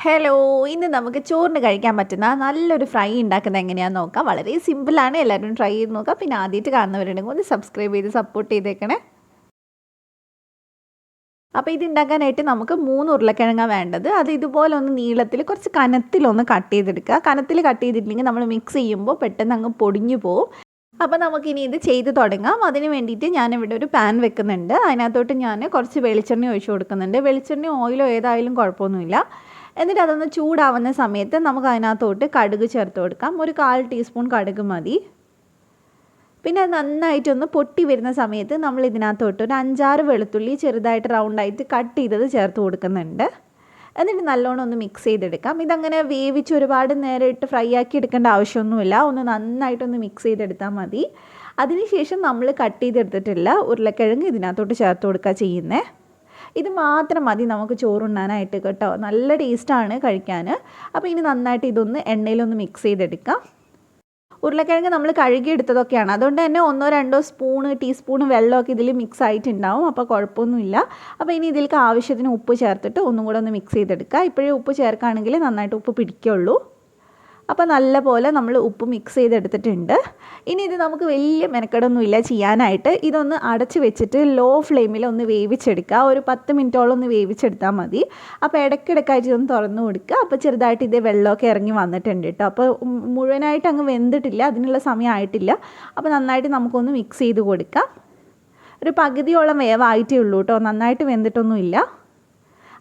Hello, ഇന്ന് നമുക്ക് ചോറിന് കഴിക്കാൻ പറ്റുന്ന നല്ലൊരു ഫ്രൈ ഉണ്ടാക്കുന്നത് എങ്ങനെയാണെന്ന് നോക്കാം. വളരെ സിമ്പിളാണ്, എല്ലാവരും ട്രൈ ചെയ്ത് നോക്കാം. പിന്നെ ആദ്യമായിട്ട് കാണുന്നവരുണ്ടെങ്കിൽ ഒന്ന് സബ്സ്ക്രൈബ് ചെയ്ത് സപ്പോർട്ട് ചെയ്തേക്കണേ. അപ്പോൾ ഇത് ഉണ്ടാക്കാനായിട്ട് നമുക്ക് 3 ഉരുളക്കിഴങ്ങാണ് വേണ്ടത്. അത് ഇതുപോലെ ഒന്ന് നീളത്തിൽ കുറച്ച് കനത്തിലൊന്ന് കട്ട് ചെയ്തെടുക്കുക. കനത്തിൽ കട്ട് ചെയ്തിട്ടില്ലെങ്കിൽ നമ്മൾ മിക്സ് ചെയ്യുമ്പോൾ പെട്ടെന്ന് അങ്ങ് പൊടിഞ്ഞു പോകും. അപ്പോൾ നമുക്കിനി ഇത് ചെയ്ത് തുടങ്ങാം. അതിന് വേണ്ടിയിട്ട് ഞാനിവിടെ ഒരു പാൻ വെക്കുന്നുണ്ട്. അതിനകത്തോട്ട് ഞാൻ കുറച്ച് വെളിച്ചെണ്ണ ഒഴിച്ച് കൊടുക്കുന്നുണ്ട്. വെളിച്ചെണ്ണ ഓയിലോ ഏതായാലും കുഴപ്പമൊന്നുമില്ല. എന്നിട്ട് അതൊന്ന് ചൂടാവുന്ന സമയത്ത് നമുക്ക് അതിനകത്തോട്ട് കടുക് ചേർത്ത് കൊടുക്കാം. ഒരു 1/4 ടീസ്പൂൺ കടുക് മതി. പിന്നെ അത് നന്നായിട്ടൊന്ന് പൊട്ടി വരുന്ന സമയത്ത് നമ്മൾ ഇതിനകത്തോട്ട് ഒരു 5-6 വെളുത്തുള്ളി ചെറുതായിട്ട് റൗണ്ടായിട്ട് കട്ട് ചെയ്തത് ചേർത്ത് കൊടുക്കുന്നുണ്ട്. എന്നിട്ട് നല്ലോണം ഒന്ന് മിക്സ് ചെയ്തെടുക്കാം. ഇതങ്ങനെ വേവിച്ച് ഒരുപാട് നേരം ഇട്ട് ഫ്രൈ ആക്കി എടുക്കേണ്ട ആവശ്യമൊന്നുമില്ല. ഒന്ന് നന്നായിട്ടൊന്ന് മിക്സ് ചെയ്തെടുത്താൽ മതി. അതിനുശേഷം നമ്മൾ കട്ട് ചെയ്തെടുത്തിട്ടുള്ള ഉരുളക്കിഴങ്ങ് ഇതിനകത്തോട്ട് ചേർത്ത് കൊടുക്കുക ചെയ്യുന്നത്. ഇത് മാത്രം മതി നമുക്ക് ചോറുണ്ണാനായിട്ട് കേട്ടോ. നല്ല ടേസ്റ്റാണ് കഴിക്കാൻ. അപ്പോൾ ഇനി നന്നായിട്ട് ഇതൊന്ന് എണ്ണയിലൊന്ന് മിക്സ് ചെയ്തെടുക്കാം. ഉരുളക്കിഴങ്ങ് നമ്മൾ കഴുകിയെടുത്തതൊക്കെയാണ്, അതുകൊണ്ട് തന്നെ 1-2 ടീസ്പൂൺ വെള്ളമൊക്കെ ഇതിൽ മിക്സ് ആയിട്ടുണ്ടാവും. അപ്പോൾ കുഴപ്പമൊന്നുമില്ല. അപ്പോൾ ഇനി ഇതിലേക്ക് ആവശ്യത്തിന് ഉപ്പ് ചേർത്തിട്ട് ഒന്നും കൂടെ ഒന്ന് മിക്സ് ചെയ്തെടുക്കുക. ഇപ്പോഴേ ഉപ്പ് ചേർക്കുകയാണെങ്കിൽ നന്നായിട്ട് ഉപ്പ് പിടിക്കുള്ളൂ. അപ്പോൾ നല്ല പോലെ നമ്മൾ ഉപ്പ് മിക്സ് ചെയ്തെടുത്തിട്ടുണ്ട്. ഇനി ഇത് നമുക്ക് വലിയ മെനക്കെടൊന്നുമില്ല ചെയ്യാനായിട്ട്. ഇതൊന്ന് അടച്ച് വെച്ചിട്ട് ലോ ഫ്ലെയിമിൽ ഒന്ന് വേവിച്ചെടുക്കുക. ഒരു 10 മിനിറ്റോളം ഒന്ന് വേവിച്ചെടുത്താൽ മതി. അപ്പോൾ ഇടയ്ക്കിടയ്ക്കായിട്ട് ഇതൊന്ന് തുറന്ന് കൊടുക്കുക. അപ്പോൾ ചെറുതായിട്ട് ഇതേ വെള്ളമൊക്കെ ഇറങ്ങി വന്നിട്ടുണ്ട് കേട്ടോ. അപ്പോൾ മുഴുവനായിട്ട് അങ്ങ് വെന്തിട്ടില്ല, അതിനുള്ള സമയമായിട്ടില്ല. അപ്പോൾ നന്നായിട്ട് നമുക്കൊന്ന് മിക്സ് ചെയ്ത് കൊടുക്കാം. ഒരു പകുതിയോളം വേവായിട്ടേ ഉള്ളൂ കേട്ടോ, നന്നായിട്ട് വെന്തിട്ടൊന്നുമില്ല.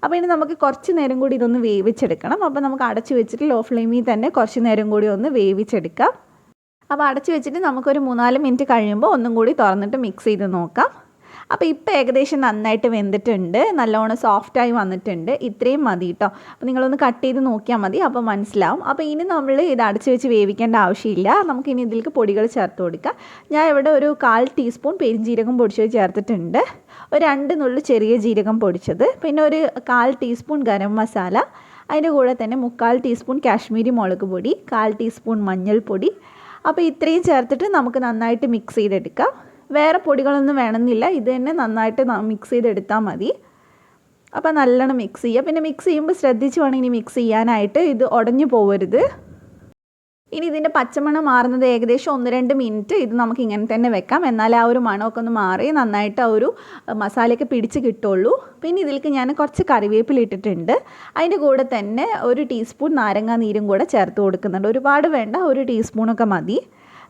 അപ്പോൾ ഇനി നമുക്ക് കുറച്ച് നേരം കൂടി ഇതൊന്ന് വേവിച്ചെടുക്കണം. അപ്പോൾ നമുക്ക് അടച്ച് വെച്ചിട്ട് ലോ ഫ്ലെയിമിൽ തന്നെ കുറച്ച് നേരം കൂടി ഒന്ന് വേവിച്ചെടുക്കാം. അപ്പോൾ അടച്ച് വെച്ചിട്ട് നമുക്കൊരു 3-4 മിനിറ്റ് കഴിയുമ്പോൾ ഒന്നും കൂടി തുറന്നിട്ട് മിക്സ് ചെയ്ത് നോക്കാം. അപ്പോൾ ഇപ്പോൾ ഏകദേശം നന്നായിട്ട് വെന്തിട്ടുണ്ട്, നല്ലോണം സോഫ്റ്റായി വന്നിട്ടുണ്ട്. ഇത്രയും മതി കേട്ടോ. അപ്പോൾ നിങ്ങളൊന്ന് കട്ട് ചെയ്ത് നോക്കിയാൽ മതി, അപ്പോൾ മനസ്സിലാവും. അപ്പോൾ ഇനി നമ്മൾ ഇത് അടച്ച് വെച്ച് വേവിക്കേണ്ട ആവശ്യമില്ല. നമുക്കിനി ഇതിലേക്ക് പൊടികൾ ചേർത്ത് കൊടുക്കാം. ഞാൻ ഇവിടെ ഒരു 1/4 ടീസ്പൂൺ പെരുംജീരകം പൊടിച്ചത് ചേർത്തിട്ടുണ്ട്. ഒരു 2 നുള്ളു ചെറിയ ജീരകം പൊടിച്ചത്, പിന്നെ ഒരു 1/4 ടീസ്പൂൺ ഗരം മസാല, അതിൻ്റെ കൂടെ തന്നെ 3/4 ടീസ്പൂൺ കാശ്മീരി മുളക് പൊടി, 1/4 ടീസ്പൂൺ മഞ്ഞൾപ്പൊടി. അപ്പോൾ ഇത്രയും ചേർത്തിട്ട് നമുക്ക് നന്നായിട്ട് മിക്സ് ചെയ്തെടുക്കാം. വേറെ പൊടികളൊന്നും വേണമെന്നില്ല, ഇത് തന്നെ നന്നായിട്ട് മിക്സ് ചെയ്തെടുത്താൽ മതി. അപ്പോൾ നല്ലോണം മിക്സ് ചെയ്യുക. പിന്നെ മിക്സ് ചെയ്യുമ്പോൾ ശ്രദ്ധിച്ച് വേണം ഇനി മിക്സ് ചെയ്യാനായിട്ട്, ഇത് ഉടഞ്ഞു പോകരുത്. ഇനി ഇതിൻ്റെ പച്ചമണം മാറുന്നത് ഏകദേശം 1-2 മിനിറ്റ് ഇത് നമുക്ക് ഇങ്ങനെ തന്നെ വെക്കാം. എന്നാൽ ആ ഒരു മണമൊക്കെ ഒന്ന് മാറി നന്നായിട്ട് ആ ഒരു മസാലയൊക്കെ പിടിച്ച് കിട്ടുള്ളൂ. പിന്നെ ഇതിലേക്ക് ഞാൻ കുറച്ച് കറിവേപ്പില ഇട്ടിട്ടുണ്ട്. അതിൻ്റെ കൂടെ തന്നെ 1 ടീസ്പൂൺ നാരങ്ങാ നീരും കൂടെ ചേർത്ത് കൊടുക്കുന്നുണ്ട്. ഒരുപാട് വേണ്ട, 1 ടീസ്പൂണൊക്കെ മതി.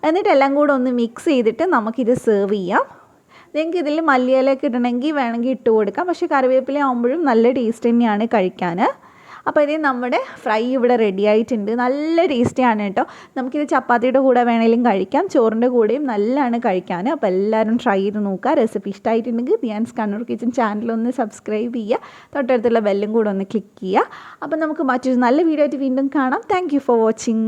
എന്നിട്ട് എല്ലാം കൂടെ ഒന്ന് മിക്സ് ചെയ്തിട്ട് നമുക്കിത് സെർവ് ചെയ്യാം. നിങ്ങൾക്ക് ഇതിൽ മല്ലിയിലയൊക്കെ ഇടണമെങ്കിൽ വേണമെങ്കിൽ ഇട്ട് കൊടുക്കാം. പക്ഷേ കറിവേപ്പില ആകുമ്പോഴും നല്ല ടേസ്റ്റ് തന്നെയാണ് കഴിക്കാൻ. അപ്പോൾ ഇത് നമ്മുടെ ഫ്രൈ ഇവിടെ റെഡി ആയിട്ടുണ്ട്. നല്ല ടേസ്റ്റിയാണ് കേട്ടോ. നമുക്കിത് ചപ്പാത്തിയുടെ കൂടെ വേണമെങ്കിലും കഴിക്കാം, ചോറിൻ്റെ കൂടെയും നല്ലതാണ് കഴിക്കാൻ. അപ്പോൾ എല്ലാവരും ട്രൈ ചെയ്ത് നോക്കുക. റെസിപ്പി ഇഷ്ടമായിട്ടുണ്ടെങ്കിൽ ദിയാൻസ് കണ്ണൂർ കിച്ചൻ ചാനലൊന്ന് സബ്സ്ക്രൈബ് ചെയ്യുക, തൊട്ടടുത്തുള്ള ബെല്ലും കൂടെ ഒന്ന് ക്ലിക്ക് ചെയ്യുക. അപ്പോൾ നമുക്ക് മറ്റൊരു നല്ല വീഡിയോ ആയിട്ട് വീണ്ടും കാണാം. Thank you for watching.